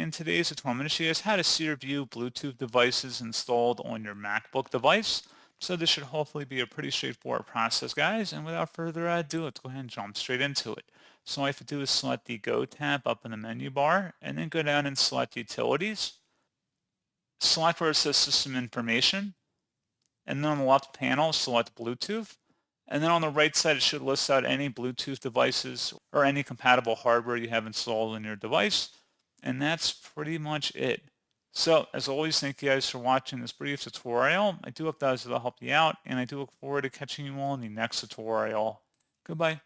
in today's tutorial, I'm going to show you guys how to see or view Bluetooth devices installed on your MacBook device. So this should hopefully be a pretty straightforward process, guys. And without further ado, let's go ahead and jump straight into it. So all I have to do is select the Go tab up in the menu bar, and then go down and select Utilities. Select where it says System Information, and then on the left panel, select Bluetooth. And then on the right side, it should list out any Bluetooth devices or any compatible hardware you have installed on your device. And that's pretty much it. So as always, thank you guys for watching this brief tutorial. I do hope that will help you out, and I do look forward to catching you all in the next tutorial. Goodbye.